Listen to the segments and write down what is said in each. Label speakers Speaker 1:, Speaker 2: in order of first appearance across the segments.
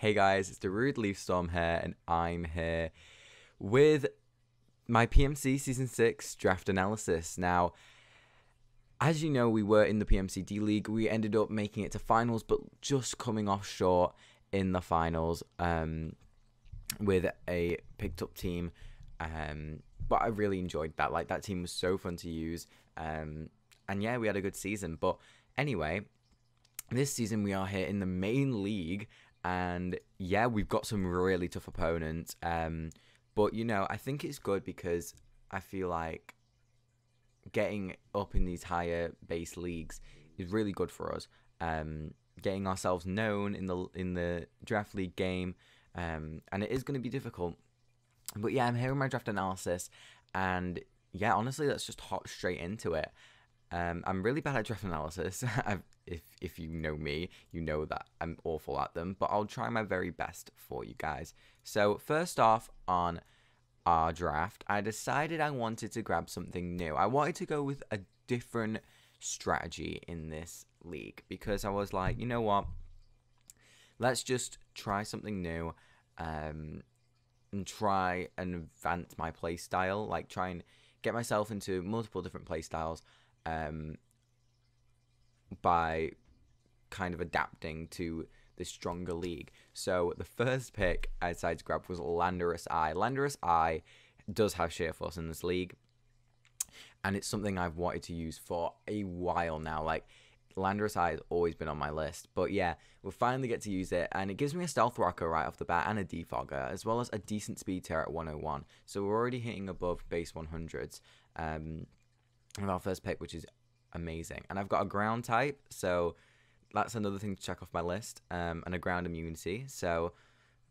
Speaker 1: Hey guys, it's DarudeLeafStorm here, and I'm here with my PMC Season 6 draft analysis. Now, as you know, we were in the PMC D League. We ended up making it to finals, but just coming off short in the finals with a picked up team. But I really enjoyed that. Like, that team was so fun to use. And yeah, we had a good season. But anyway, this season we are here in the main league. And yeah, we've got some really tough opponents. But, you know, I think it's good because I feel like getting up in these higher base leagues is really good for us. Getting ourselves known in the draft league game. And it is going to be difficult. But yeah, I'm here with my draft analysis. And yeah, honestly, let's just hop straight into it. I'm really bad at draft analysis. If you know me, you know that I'm awful at them, but I'll try my very best for you guys. So first off, on our draft, I decided I wanted to grab something new. I wanted to go with a different strategy in this league because I was like, you know what? Let's just try something new and try and advance my play style, like try and get myself into multiple different play styles. By kind of adapting to the stronger league. So the first pick I decided to grab was Landorus Eye. Landorus Eye does have Sheer Force in this league, and it's something I've wanted to use for a while now. Like, Landorus Eye has always been on my list, but yeah, we'll finally get to use it, and it gives me a Stealth Rocker right off the bat and a Defogger, as well as a decent Speed Tear at 101. So we're already hitting above base 100s with our first pick, which is amazing. And I've got a ground type, so that's another thing to check off my list, and a ground immunity, so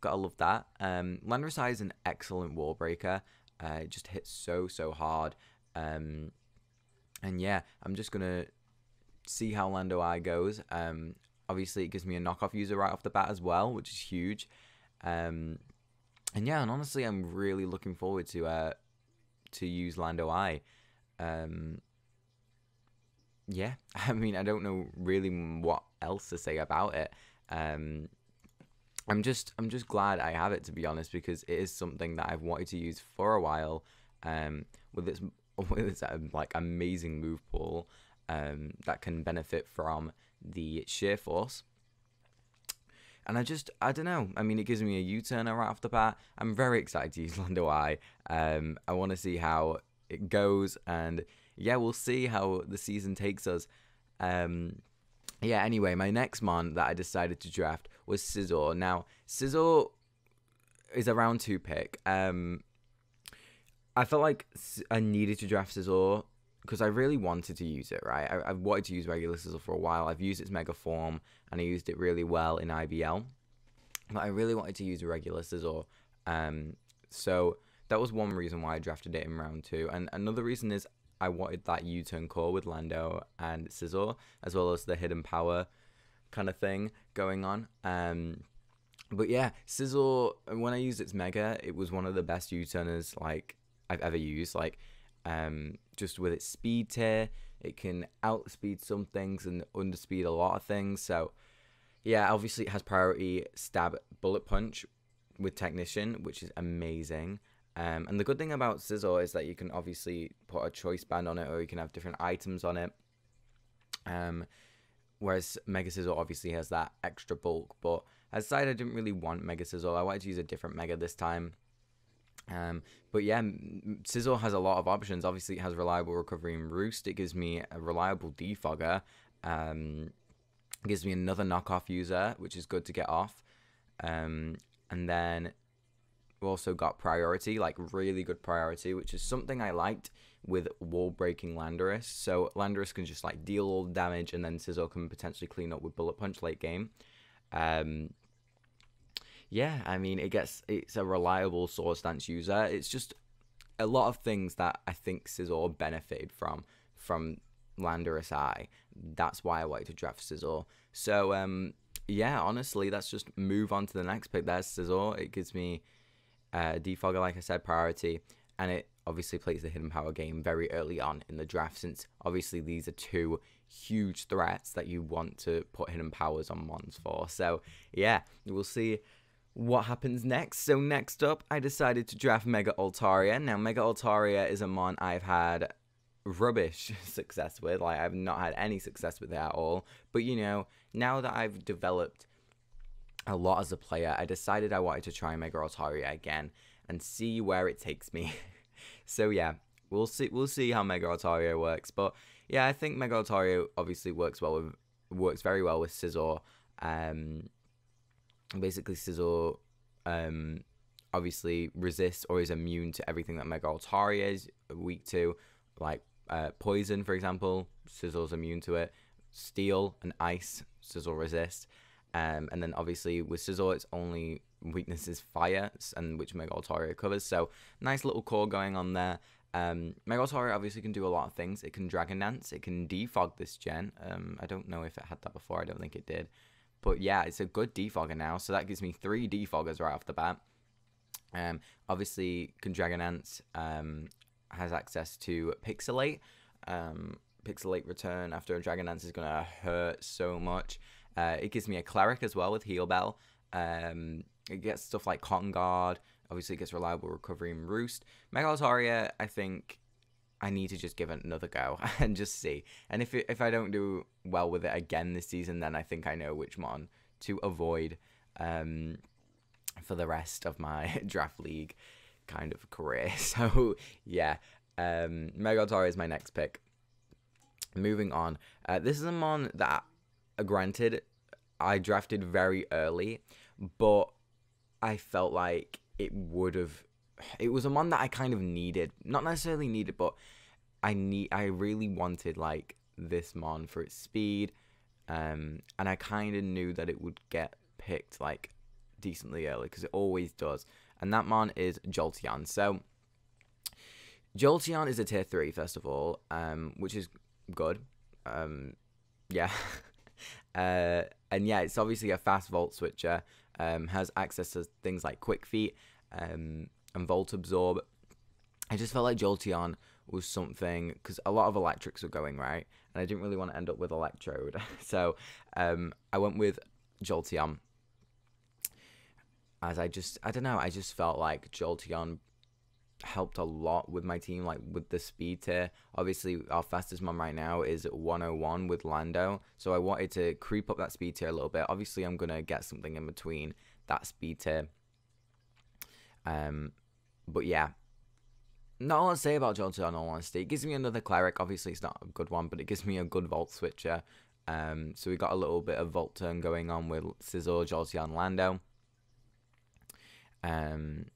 Speaker 1: gotta love that. Landorus Eye is an excellent wall breaker. It just hits so hard, and yeah, I'm just gonna see how Lando Eye goes. Obviously it gives me a knockoff user right off the bat as well, which is huge. And yeah, and honestly, I'm really looking forward to use Lando Eye. Yeah, I mean, I don't know really what else to say about it. I'm just glad I have it, to be honest, because it is something that I've wanted to use for a while. With its like amazing move pool, that can benefit from the Sheer Force. And I don't know. I mean, it gives me a U-turner right off the bat. I'm very excited to use Lando Eye. I want to see how it goes, and yeah, we'll see how the season takes us. Yeah, anyway, my next mon that I decided to draft was Sizzle. Now, Sizzle is a round 2 pick. I felt like I needed to draft Sizzle because I really wanted to use it, right? I wanted to use regular Sizzle for a while. I've used its Mega Form, and I used it really well in IBL. But I really wanted to use a regular Sizzle. So that was one reason why I drafted it in round 2. And another reason is I wanted that U-turn core with Lando and Sizzle, as well as the hidden power kind of thing going on. But yeah, Sizzle, when I used its Mega, it was one of the best U-turners like I've ever used. Like, just with its speed tier, it can outspeed some things and underspeed a lot of things. So yeah, obviously it has priority stab bullet punch with Technician, which is amazing. And the good thing about Sizzle is that you can obviously put a choice band on it, or you can have different items on it. Whereas Mega Sizzle obviously has that extra bulk, but I decided I didn't really want Mega Sizzle. I wanted to use a different Mega this time. But yeah, Sizzle has a lot of options. Obviously, it has reliable recovery and roost. It gives me a reliable defogger. It gives me another knockoff user, which is good to get off. And then we also got priority, like really good priority, which is something I liked with wall breaking Landorus. So Landorus can just like deal all the damage, and then Sizzle can potentially clean up with bullet punch late game. Yeah, I mean, it's a reliable sword stance user. It's just a lot of things that I think Sizzle benefited from Landorus Eye. That's why I wanted to draft Sizzle. So yeah, honestly, let's just move on to the next pick. There's Sizzle. It gives me Defogger, like I said, priority, and it obviously plays the hidden power game very early on in the draft, since obviously these are two huge threats that you want to put hidden powers on mons for. So yeah, we'll see what happens next? So next up, I decided to draft Mega Altaria. Now, Mega Altaria is a mon I've had rubbish success with. Like, I've not had any success with it at all. But, you know, now that I've developed a lot as a player, I decided I wanted to try Mega Altaria again and see where it takes me. So, yeah, we'll see how Mega Altaria works. But, yeah, I think Mega Altaria obviously works very well with Sizzle. Basically, Sizzle obviously resists or is immune to everything that Mega Altaria is weak to, like poison, for example. Sizzle's immune to it. Steel and ice, Sizzle resists. And then obviously with Sizzle, its only weakness is fire, and which Mega Altaria covers. So nice little core going on there. Mega Altaria obviously can do a lot of things. It can Dragon Dance. It can defog this gen. I don't know if it had that before. I don't think it did. But yeah, it's a good defogger now, so that gives me 3 defoggers right off the bat. Obviously, can Dragon Dance has access to Pixelate. Pixelate return after a Dragon Dance is going to hurt so much. It gives me a Cleric as well with Heal Bell. It gets stuff like Cotton Guard. Obviously, it gets Reliable Recovery and Roost. Mega Altaria, I think I need to just give it another go and just see. And if I don't do well with it again this season, then I think I know which mon to avoid for the rest of my draft league kind of career. So, yeah, Mega Altaria is my next pick. Moving on. This is a mon that, granted, I drafted very early, but I felt like it was a mon that I kind of needed. Not necessarily needed, but I really wanted like this mon for its speed. And I kind of knew that it would get picked like decently early because it always does. And that mon is Jolteon. So Jolteon is a tier 3, first of all, which is good. Yeah. And yeah, it's obviously a fast Volt Switcher. Has access to things like Quick Feet and Volt Absorb. I just felt like Jolteon was something, because a lot of electrics were going, right? And I didn't really want to end up with Electrode. So I went with Jolteon. As I don't know, I just felt like Jolteon helped a lot with my team, like with the speed tier. Obviously, our fastest mon right now is 101 with Lando. So I wanted to creep up that speed tier a little bit. Obviously, I'm going to get something in between that speed tier. But yeah, not a lot to say about Jolteon, in all honesty. It gives me another Cleric. Obviously, it's not a good one, but it gives me a good Volt Switcher. So we got a little bit of Volt Turn going on with Sizzle, Jolteon, Lando. And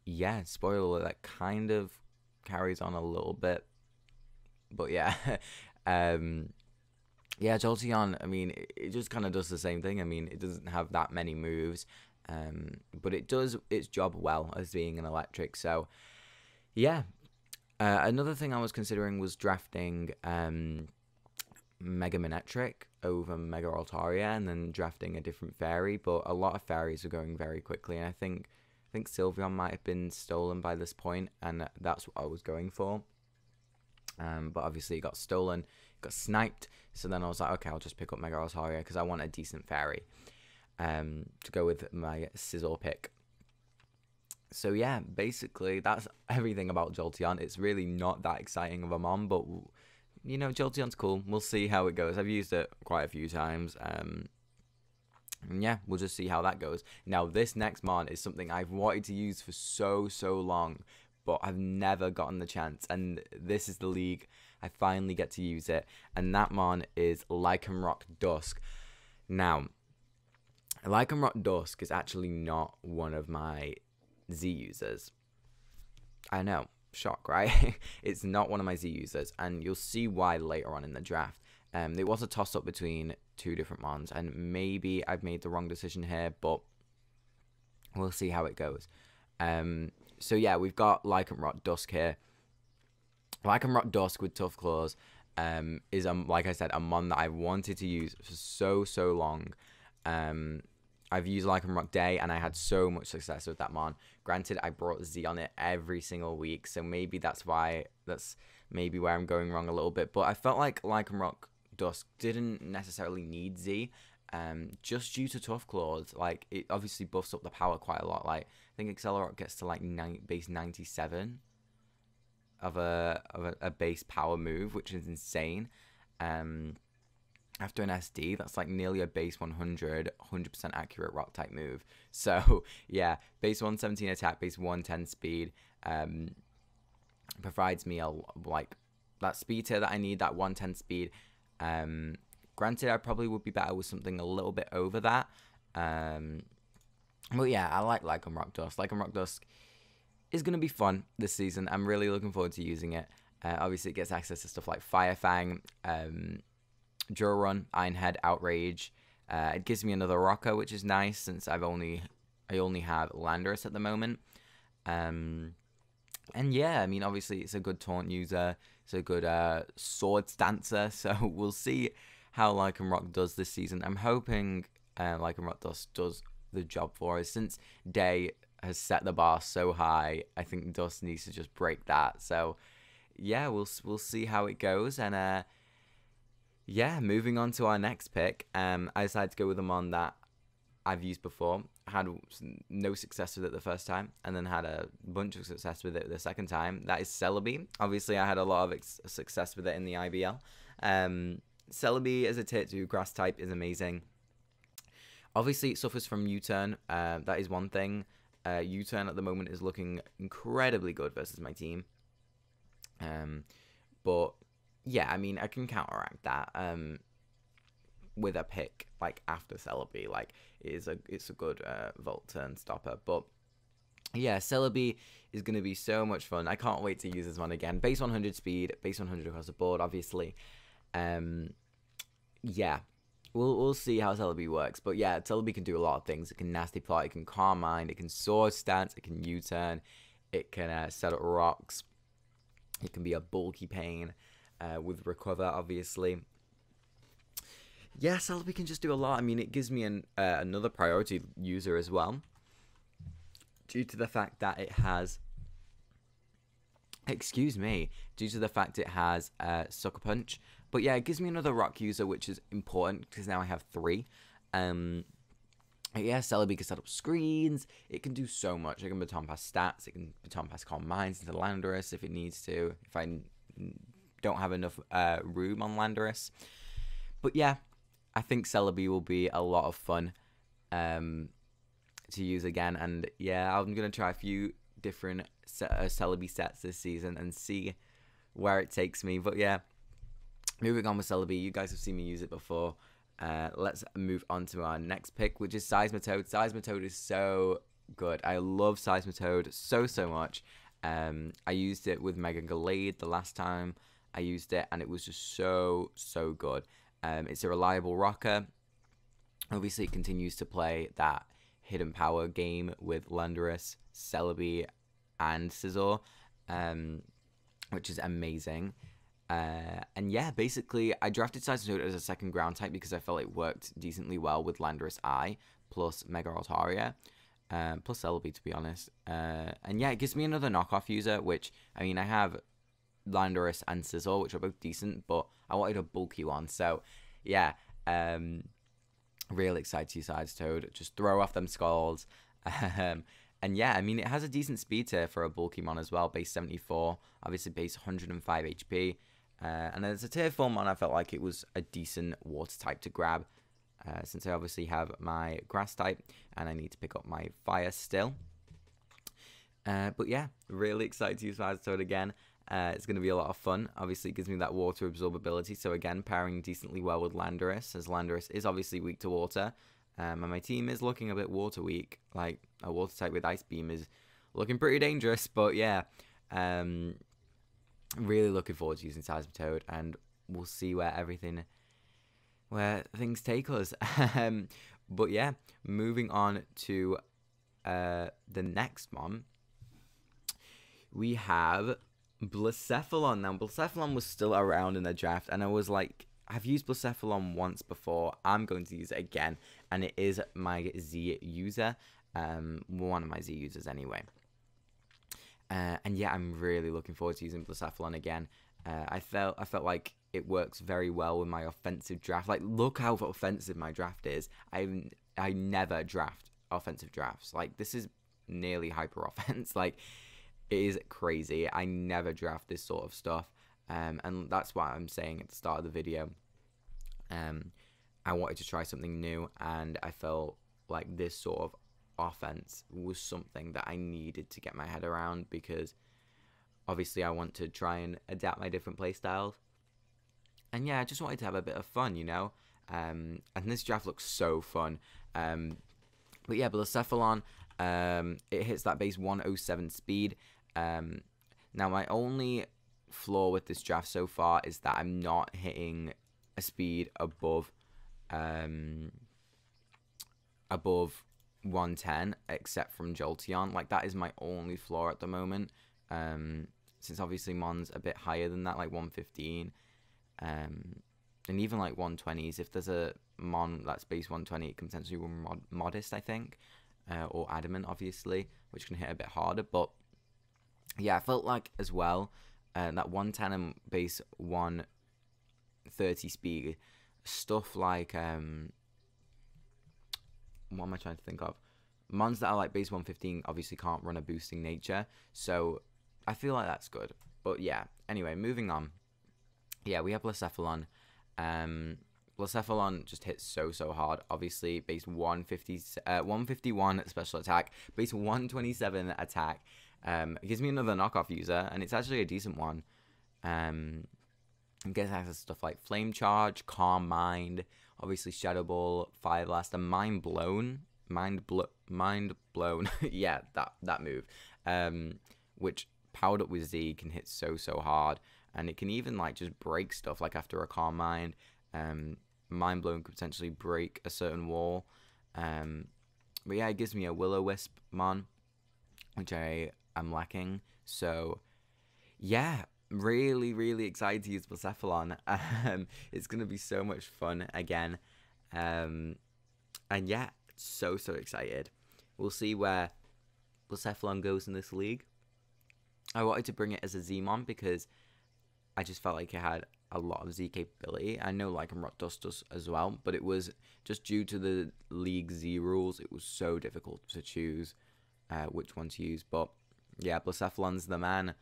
Speaker 1: yeah, spoiler, that kind of carries on a little bit. But yeah, yeah, Jolteon, I mean, it just kind of does the same thing. I mean, it doesn't have that many moves. But it does its job well as being an electric. So, yeah. Another thing I was considering was drafting Mega Manectric over Mega Altaria and then drafting a different fairy. But a lot of fairies are going very quickly. And I think Sylveon might have been stolen by this point, and that's what I was going for. But obviously it got stolen, got sniped. So then I was like, okay, I'll just pick up Mega Altaria because I want a decent fairy. To go with my Sizzle pick. So yeah, basically that's everything about Jolteon. It's really not that exciting of a mon, but you know, Jolteon's cool. We'll see how it goes. I've used it quite a few times. And yeah, we'll just see how that goes. Now, this next mon is something I've wanted to use for so long, but I've never gotten the chance. And this is the league I finally get to use it. And that mon is Lycanroc Dusk. Now, Lycanroc Dusk is actually not one of my Z users. I know, shock, right? It's not one of my Z users, and you'll see why later on in the draft. It was a toss-up between 2 different mons, and maybe I've made the wrong decision here, but we'll see how it goes. So yeah, we've got Lycanroc Dusk here. Lycanroc Dusk with Tough Claws is, like I said, a mon that I wanted to use for so long. I've used Lycanroc Day, and I had so much success with that mon. Granted, I brought Z on it every single week, so maybe that's maybe where I'm going wrong a little bit. But I felt like Lycanroc Dusk didn't necessarily need Z. just due to Tough Claws. Like, it obviously buffs up the power quite a lot. Like, I think Accelerock gets to like base 97 of a base power move, which is insane. After an SD, that's like nearly a base 100 accurate rock type move. So yeah, base 117 attack, base 110 speed, provides me like that speed tier that I need, that 110 speed. Granted, I probably would be better with something a little bit over that. But yeah, I like Lycanroc Rock Dust. Lycanroc Rock Dust is going to be fun this season. I'm really looking forward to using it. Obviously, it gets access to stuff like Fire Fang, Drill Run, Iron Head, Outrage. It gives me another rocker, which is nice since I only have Landorus at the moment. And yeah, I mean, obviously it's a good taunt user. It's a good sword stancer. So we'll see how Lycanroc does this season. I'm hoping Lycanroc does the job for us. Since Day has set the bar so high, I think Dust needs to just break that. So yeah, we'll see how it goes. And yeah, moving on to our next pick. I decided to go with a mon that I've used before. Had no success with it the first time, and then had a bunch of success with it the second time. That is Celebi. Obviously, I had a lot of success with it in the IBL. Celebi as a tier 2 grass type is amazing. Obviously, it suffers from U-turn. That is one thing. U-turn at the moment is looking incredibly good versus my team. But yeah, I mean, I can counteract that with a pick like after Celebi. Like, it's a good Volt turn stopper. But yeah, Celebi is going to be so much fun. I can't wait to use this one again. Base 100 speed, base 100 across the board, obviously. Yeah, we'll see how Celebi works. But yeah, Celebi can do a lot of things. It can Nasty Plot, it can Calm Mind, it can Sword Stance, it can U-turn, it can set up rocks. It can be a bulky pain with Recover, obviously. Yeah, Celebi can just do a lot. I mean, it gives me another priority user as well, due to the fact that it has... Excuse me. Due to the fact it has Sucker Punch. But yeah, it gives me another rock user, which is important, because now I have 3. Yeah, Celebi can set up screens. It can do so much. It can baton pass stats. It can baton pass Calm Minds into Landorus if it needs to. If I don't have enough room on Landorus. But yeah, I think Celebi will be a lot of fun to use again. And yeah, I'm going to try a few different Celebi sets this season and see where it takes me. But yeah, moving on with Celebi, you guys have seen me use it before. Let's move on to our next pick, which is Seismitoad. Seismitoad is so good. I love Seismitoad so much. I used it with Mega Gallade the last time I used it, and it was just so good. It's a reliable rocker. Obviously, it continues to play that hidden power game with Landorus, Celebi, and Sizzle, which is amazing. And yeah, basically, I drafted Seismitoad as a second ground type because I felt it worked decently well with Landorus I, plus Mega Altaria, plus Celebi, to be honest. And yeah, it gives me another knockoff user, which, I mean, I have Landorus and Sizzle, which are both decent, but I wanted a bulky one. So yeah, really excited to use Seismitoad. Just throw off them skulls. And yeah, I mean, it has a decent speed tier for a bulky mon as well, base 74, obviously base 105 HP. And then as a tier 4 mon, I felt like it was a decent water type to grab, since I obviously have my grass type, and I need to pick up my fire still. But yeah, really excited to use Raticate again. It's going to be a lot of fun. Obviously, it gives me that water absorbability, so again, pairing decently well with Landorus, as Landorus is obviously weak to water. And my team is looking a bit water weak. Like, a water type with Ice Beam is looking pretty dangerous. But yeah, really looking forward to using Seismitoad, and we'll see where things take us. But yeah, moving on to the next one, we have Blu Cephalon. Now, Blu Cephalon was still around in the draft, and I was like, I've used Blu Cephalon once before. I'm going to use it again, and it is my Z user, one of my Z users anyway. And yeah, I'm really looking forward to using Blu Cephalon again. I felt like it works very well with my offensive draft. Like, look how offensive my draft is. I never draft offensive drafts. Like, this is nearly hyper offense. Like, it is crazy. I never draft this sort of stuff. And that's what I'm saying at the start of the video. I wanted to try something new, and I felt like this sort of offense was something that I needed to get my head around, because obviously I want to try and adapt my different playstyles. And yeah, I just wanted to have a bit of fun, you know. And this draft looks so fun. But yeah, Blu Cephalon, it hits that base 107 speed. Now my only flaw with this draft so far is that I'm not hitting a speed above 110, except from Jolteon. Like, that is my only flaw at the moment. Since obviously Mon's a bit higher than that, like 115, and even like 120s. If there's a Mon that's base 120, it can potentially run Modest, I think, or Adamant, obviously, which can hit a bit harder. But yeah, I felt like as well that 110 and base 130 speed stuff like what am I trying to think of? Mons that are like base 115 obviously can't run a boosting nature, so I feel like that's good. But yeah, anyway, moving on. Yeah, we have Blu Cephalon. Blu Cephalon just hits so hard. Obviously, base 151 special attack, base 127 attack. It gives me another knockoff user, and it's actually a decent one. It gets access to stuff like Flame Charge, Calm Mind, obviously Shadow Ball, Fire Blast, and Mind Blown. Yeah, that move. Which powered up with Z can hit so hard, and it can even like just break stuff like after a Calm Mind. Mind Blown could potentially break a certain wall. But yeah, it gives me a Will-O-Wisp Mon, which I am lacking. So yeah, really excited to use Blu Cephalon. It's gonna be so much fun again. And yeah, so excited. We'll see where Blu Cephalon goes in this league. I wanted to bring it as a Z-Mon because I just felt like it had a lot of Z capability. I know Lycanroc Dust does as well, but it was just due to the League Z rules, it was so difficult to choose which one to use. But yeah, Blu Cephalon's the man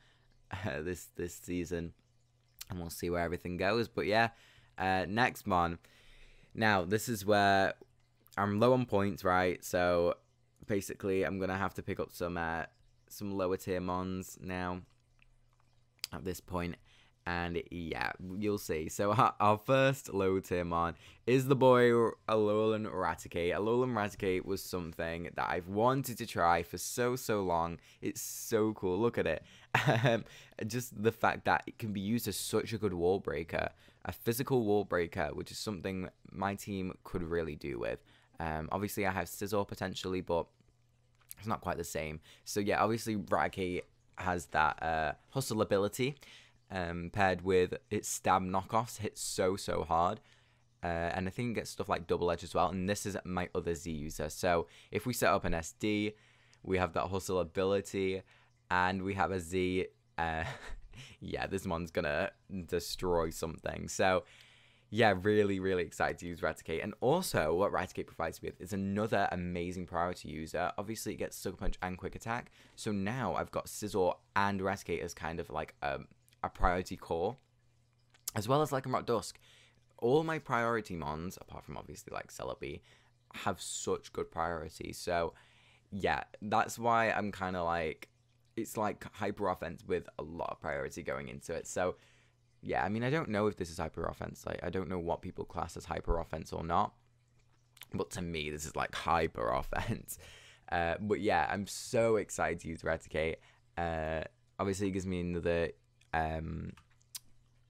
Speaker 1: this season, and we'll see where everything goes. But yeah, next Mon. Now, this is where I'm low on points, right? So basically, I'm gonna have to pick up some lower tier Mons now at this point. And yeah, you'll see. So our first low tier Mon is the boy Alolan Raticate. Alolan Raticate was something that I've wanted to try for so long. It's so cool. Look at it. Just the fact that it can be used as such a good wall breaker, a physical wall breaker, which is something my team could really do with. Obviously, I have Sizzle potentially, but it's not quite the same. So yeah, obviously Raticate has that hustle ability. Paired with its stab knockoffs, hits so hard, and I think it gets stuff like double edge as well. And this is my other Z user. So if we set up an SD, we have that hustle ability, and we have a Z. Yeah, this Mon's gonna destroy something. So yeah, really excited to use Raticate. And also, what Raticate provides me with is another amazing priority user. Obviously, it gets Sucker Punch and Quick Attack. So now I've got Sizzle and Raticate as kind of like a priority core, as well as Lycanroc Dusk. All my priority Mons, apart from obviously like Celebi, have such good priority. So yeah, that's why I'm kind of like, it's like hyper offense with a lot of priority going into it. So yeah, I mean, I don't know if this is hyper offense. Like, I don't know what people class as hyper offense or not, but to me, this is like hyper offense. But yeah, I'm so excited to use Raticate. Obviously, it gives me another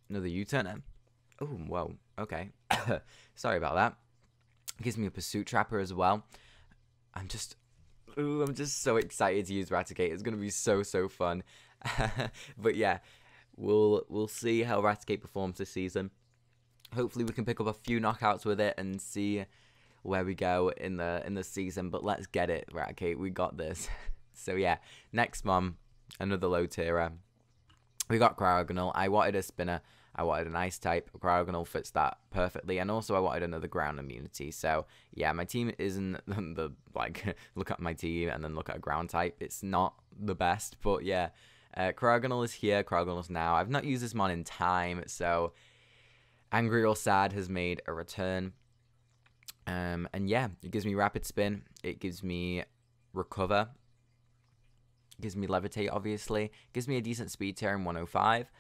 Speaker 1: U-turner. Oh, whoa, okay. Sorry about that. It gives me a Pursuit Trapper as well. I'm just so excited to use Raticate. It's gonna be so fun. But yeah, we'll see how Raticate performs this season. Hopefully, we can pick up a few knockouts with it and see where we go in the season. But let's get it, Raticate. We got this. So yeah, next Mon, another low tierer. We got Cryo. I wanted a spinner. I wanted an ice type. Cryogonal fits that perfectly, and also I wanted another ground immunity. So yeah, my team isn't the like look at my team and then look at a ground type. It's not the best, but yeah, Cryogonal is here. Cryogonal's now. I've not used this mon in time, so Angry or Sad has made a return. And yeah, it gives me Rapid Spin. It gives me Recover. It gives me Levitate, obviously. It gives me a decent speed tier in 105.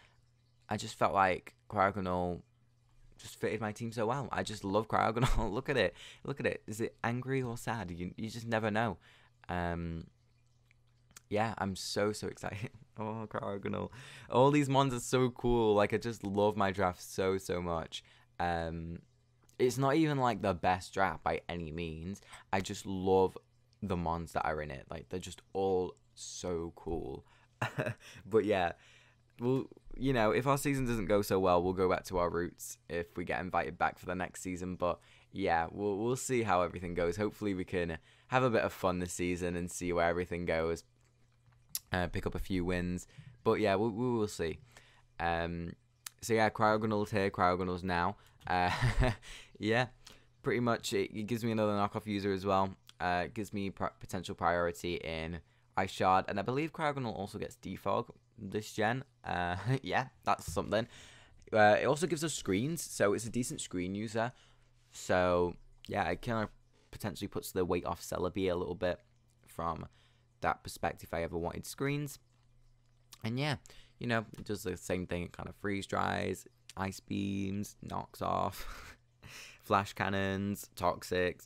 Speaker 1: I just felt like Cryogonal just fitted my team so well. I just love Cryogonal. Look at it. Look at it. Is it angry or sad? You just never know. Yeah, I'm so excited. Oh, Cryogonal. All these mons are so cool. Like, I just love my draft so much. It's not even like the best draft by any means. I just love the mons that are in it. Like, they're just all so cool. But yeah, well, you know, if our season doesn't go so well, we'll go back to our roots if we get invited back for the next season. But yeah, we'll see how everything goes. Hopefully we can have a bit of fun this season and see where everything goes. Pick up a few wins. But yeah, we will see. So yeah, Cryogonal's here, Cryogonal's now. Yeah, pretty much it gives me another knockoff user as well. It gives me potential priority in Ice Shard, and I believe Cryogonal also gets Defog this gen. Yeah, that's something. It also gives us screens, so it's a decent screen user. So yeah, it kind of potentially puts the weight off Celebi a little bit from that perspective if I ever wanted screens. And yeah, you know, it does the same thing. It kind of freeze dries, ice beams, knocks off, flash cannons, toxics.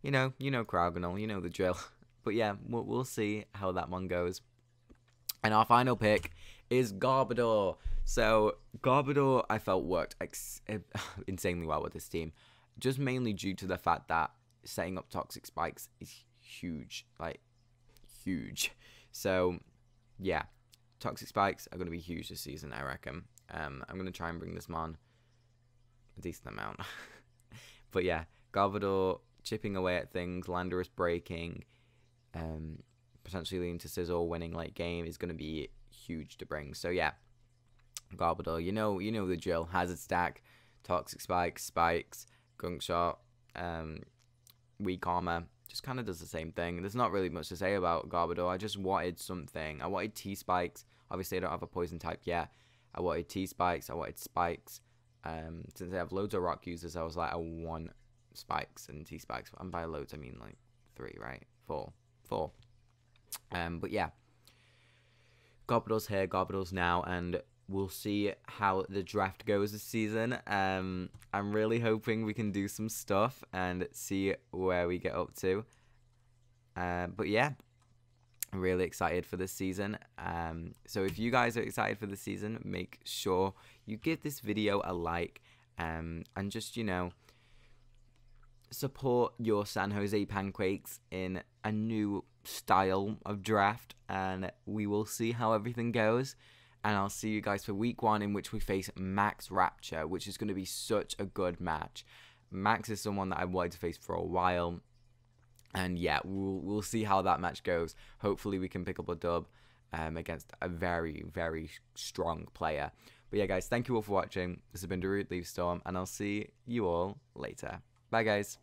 Speaker 1: You know Cryogonal, you know the drill. But yeah, we'll see how that one goes. And our final pick is Garbodor. So Garbodor, I felt worked insanely well with this team, just mainly due to the fact that setting up toxic spikes is huge, like huge. So yeah, toxic spikes are going to be huge this season, I reckon. I'm going to try and bring this mon a decent amount. But yeah, Garbodor chipping away at things, Landorus breaking, potentially leading to Sizzle winning late game is going to be huge to bring. So yeah, Garbodor, you know the drill. Hazard stack, toxic spikes, gunk shot, weak armor. Just kind of does the same thing. There's not really much to say about Garbodor. I just wanted something. I wanted T-Spikes. Obviously, I don't have a poison type yet. I wanted T-Spikes. I wanted Spikes. Since I have loads of rock users, I was like, I want Spikes and T-Spikes. And by loads, I mean like 3, right? 4. But yeah. Garbodor's here. Garbodor's now. And we'll see how the draft goes this season. I'm really hoping we can do some stuff and see where we get up to. But yeah, I'm really excited for this season. So if you guys are excited for this season, make sure you give this video a like, and just, you know, support your San Jose Panquakes in a new style of draft, and we will see how everything goes. And I'll see you guys for week 1, in which we face Max Rapture, which is going to be such a good match. Max is someone that I've wanted to face for a while. And yeah, we'll see how that match goes. Hopefully we can pick up a dub against a very strong player. But yeah, guys, thank you all for watching. This has been DarudeLeafStorm, and I'll see you all later. Bye, guys.